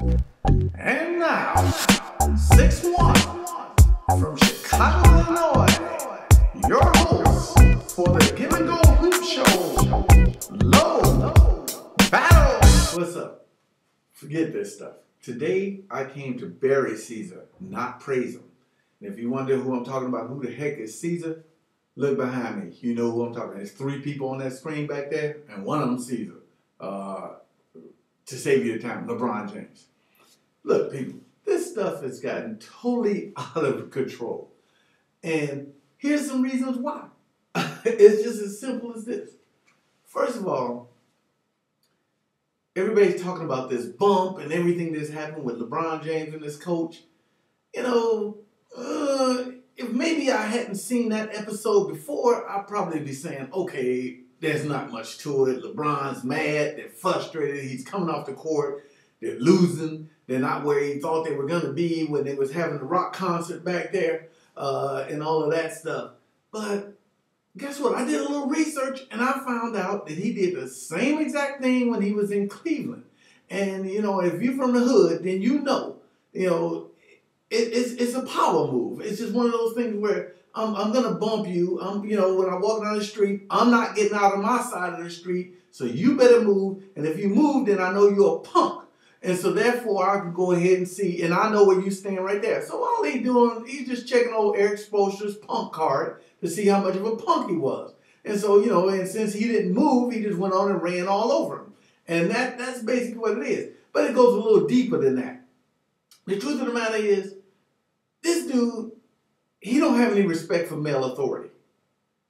And now, 6'1", from Chicago, Illinois, your host for the Give and Go Hoop Show, Low Battle. What's up? Forget this stuff. Today, I came to bury Caesar, not praise him. And if you wonder who I'm talking about, who the heck is Caesar, look behind me. You know who I'm talking about. There's 3 people on that screen back there, and one of them Caesar. To save you the time, LeBron James. Look, people, this stuff has gotten totally out of control. And here's some reasons why. It's just as simple as this. First of all, everybody's talking about this bump and everything that's happened with LeBron James and his coach. You know, if maybe I hadn't seen that episode before, I'd probably be saying, okay, there's not much to it. LeBron's mad. They're frustrated. He's coming off the court. They're losing. They're not where he thought they were going to be when they was having the rock concert back there and all of that stuff. But guess what? I did a little research, and I found out that he did the same exact thing when he was in Cleveland. And, you know, if you're from the hood, then you know, it's a power move. It's just one of those things where I'm going to bump you. When I walk down the street, I'm not getting out of my side of the street, so you better move. And if you move, then I know you're a punk. And so therefore, I can go ahead and see, and I know where you stand right there. So all he's doing, he's just checking old Eric Spoelstra's punk card to see how much of a punk he was. And so, and since he didn't move, he just went on and ran all over him. And that's basically what it is. But it goes a little deeper than that. The truth of the matter is, this dude, he don't have any respect for male authority.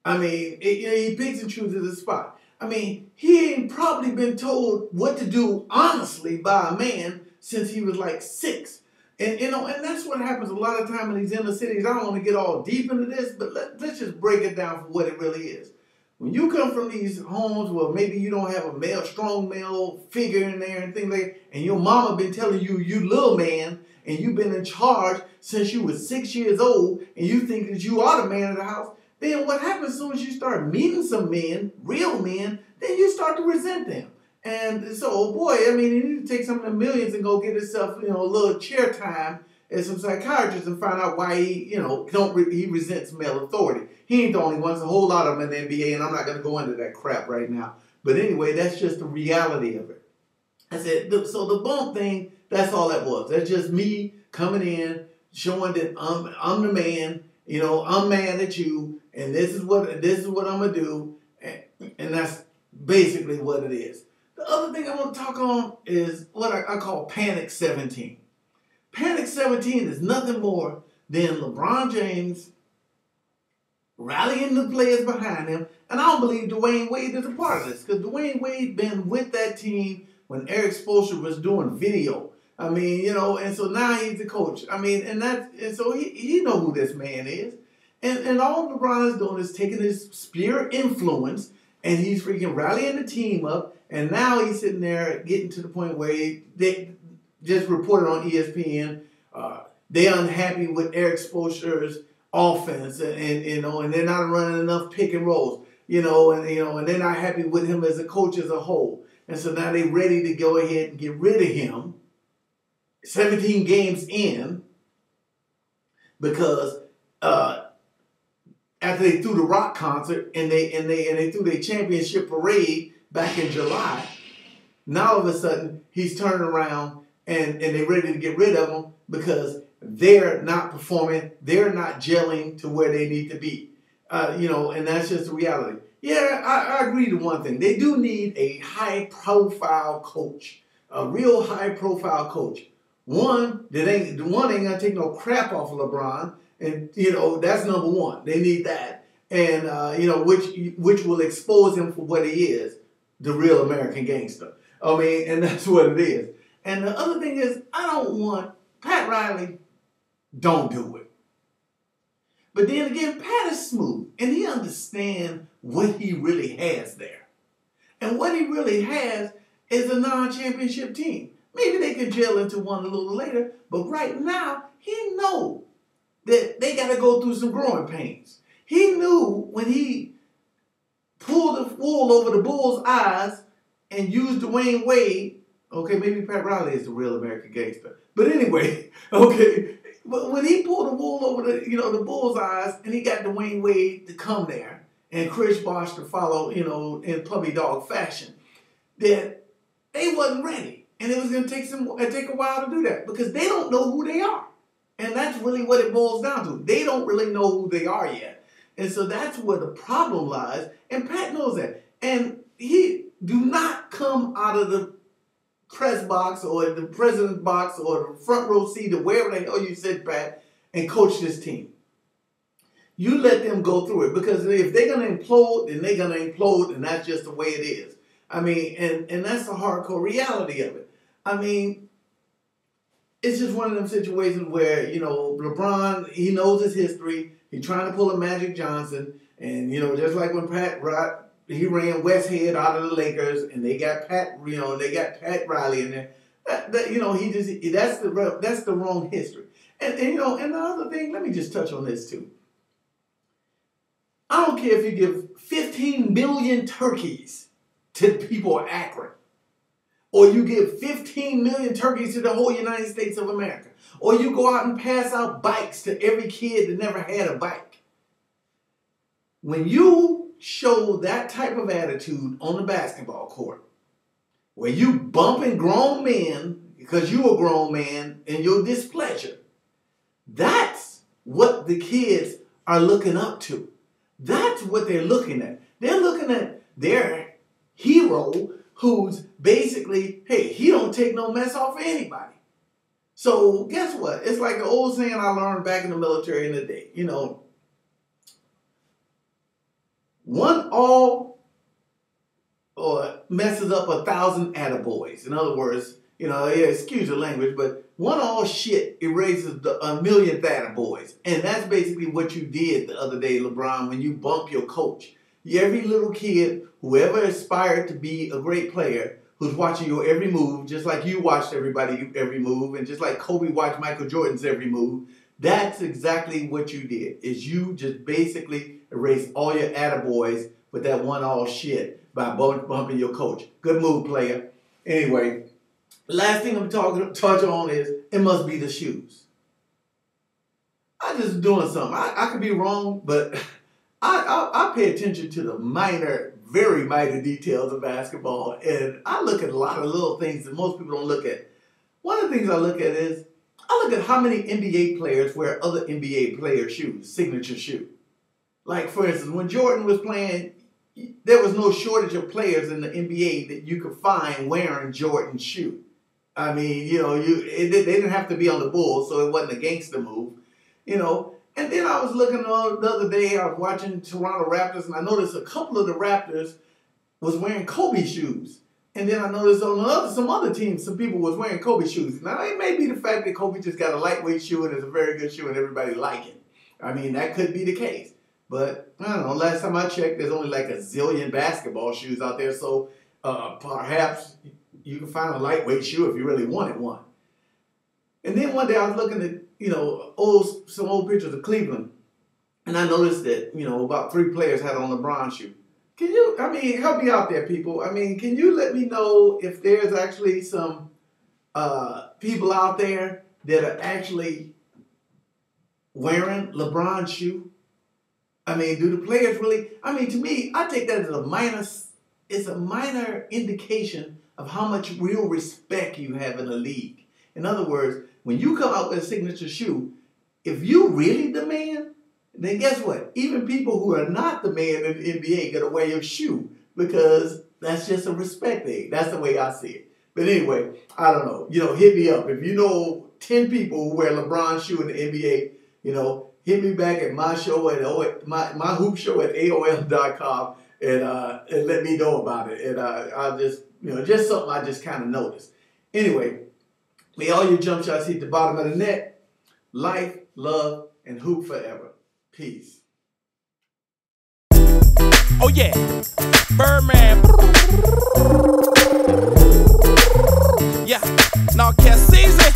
I mean, he picks and chooses his spot. I mean, he ain't probably been told what to do honestly by a man since he was like 6. And and that's what happens a lot of time in these inner cities. I don't want to get all deep into this, but let's just break it down for what it really is. When you come from these homes where maybe you don't have a strong male figure in there and things like that, and your mama been telling you, you little man, and you've been in charge since you were 6 years old, and you think that you are the man of the house, then what happens as soon as you start meeting some men, real men, then you start to resent them. And so, boy, I mean, you need to take some of the millions and go get yourself, a little chair time at some psychiatrist and find out why he, he resents male authority. He ain't the only one. There's a whole lot of them in the NBA, and I'm not going to go into that crap right now. But anyway, that's just the reality of it. I said, so the bump thing, that's all that was. That's just me coming in, showing that I'm the man. I'm mad at you, and this is what I'm gonna do, and that's basically what it is. The other thing I want to talk on is what I call Panic 17. Panic 17 is nothing more than LeBron James rallying the players behind him, and I don't believe Dwayne Wade is a part of this, because Dwayne Wade been with that team when Eric Spoelstra was doing video. I mean, and so now he's the coach. I mean, and so he know who this man is. And all LeBron is doing is taking his sphere influence and he's freaking rallying the team up. And now he's sitting there getting to the point where they just reported on ESPN, they're unhappy with Eric Spoelstra's offense and they're not running enough pick and rolls, and they're not happy with him as a coach as a whole. And so now they're ready to go ahead and get rid of him 17 games in because after they threw the rock concert and they threw their championship parade back in July, now all of a sudden he's turning around and they're ready to get rid of him because they're not performing, they're not gelling to where they need to be, and that's just the reality. Yeah, I agree to one thing. They do need a high-profile coach, a real high-profile coach. One ain't gonna take no crap off of LeBron, and that's number one. They need that, and which will expose him for what he is, the real American gangster. I mean, and that's what it is. And the other thing is, I don't want Pat Riley. Don't do it. But then again, Pat is smooth, and he understands what he really has there. And what he really has is a non-championship team. Maybe they could gel into one a little later, but right now, he knows that they got to go through some growing pains. He knew when he pulled the wool over the Bulls' eyes and used Dwayne Wade Okay, maybe Pat Riley is the real American gangster. But anyway, okay, but when he pulled the wool over the bull's eyes, and he got Dwayne Wade to come there and Chris Bosh to follow, in puppy dog fashion, that they wasn't ready, and it was going to take a while to do that because they don't know who they are, and that's really what it boils down to. They don't really know who they are yet, and so that's where the problem lies. And Pat knows that, and he do not come out of the press box or the president's box or the front row seat or wherever the hell you sit, Pat, and coach this team. You let them go through it, because if they're going to implode, then they're going to implode, and that's just the way it is. I mean, and that's the hardcore reality of it. I mean, it's just one of them situations where, LeBron, he knows his history. He's trying to pull a Magic Johnson, and, just like when he ran Westhead out of the Lakers, and they got Pat Riley in there. That's the wrong history. And the other thing, let me just touch on this too. I don't care if you give 15 million turkeys to the people of Akron, or you give 15 million turkeys to the whole United States of America, or you go out and pass out bikes to every kid that never had a bike. When you show that type of attitude on the basketball court, where you bumping grown men because you a grown man in your displeasure, that's what the kids are looking up to. That's what they're looking at. They're looking at their hero who's basically, hey, he don't take no mess off of anybody. So guess what? It's like the old saying I learned back in the military in the day, one all or messes up 1,000 attaboys. In other words, excuse the language, but one all shit erases a millionth attaboys. And that's basically what you did the other day, LeBron, when you bump your coach. Every little kid, whoever aspired to be a great player, who's watching your every move, just like you watched everybody every move, and just like Kobe watched Michael Jordan's every move, that's exactly what you did, is you just basically erased all your attaboys with that one all shit by bumping your coach. Good move, player. Anyway, last thing I'm touch on is it must be the shoes. I just doing something. I could be wrong, but I pay attention to the very minor details of basketball, and I look at a lot of little things that most people don't look at. One of the things I look at is I look at how many NBA players wear other NBA player shoes, signature shoe. Like, for instance, when Jordan was playing, there was no shortage of players in the NBA that you could find wearing Jordan's shoe. I mean, they didn't have to be on the Bulls, so it wasn't a gangster move, And then I was looking the other day, I was watching Toronto Raptors, and I noticed a couple of the Raptors was wearing Kobe shoes. And then I noticed on some other teams, some people was wearing Kobe shoes. Now, it may be the fact that Kobe just got a lightweight shoe and it's a very good shoe and everybody like it. I mean, that could be the case. But, I don't know, last time I checked, there's only like a zillion basketball shoes out there. So, perhaps you can find a lightweight shoe if you really wanted one. And then one day I was looking at, some old pictures of Cleveland. And I noticed that, about 3 players had on LeBron shoe. Can you, help me out there, people. Can you let me know if there's actually some people out there that are actually wearing LeBron's shoe? Do the players really, to me, I take that as it's a minor indication of how much real respect you have in the league. In other words, when you come out with a signature shoe, if you really the man, then guess what? Even people who are not the man in the NBA got to wear your shoe, because that's just a respect thing. That's the way I see it. But anyway, I don't know. Hit me up. If you know 10 people who wear LeBron's shoe in the NBA, hit me back at my show at my hoop show at AOL.com and let me know about it. And I'll just, just something I just kind of noticed. Anyway, may all your jump shots hit the bottom of the net. Life, love, and hoop forever. Peace. Oh yeah, Birdman. Yeah, now Cass season.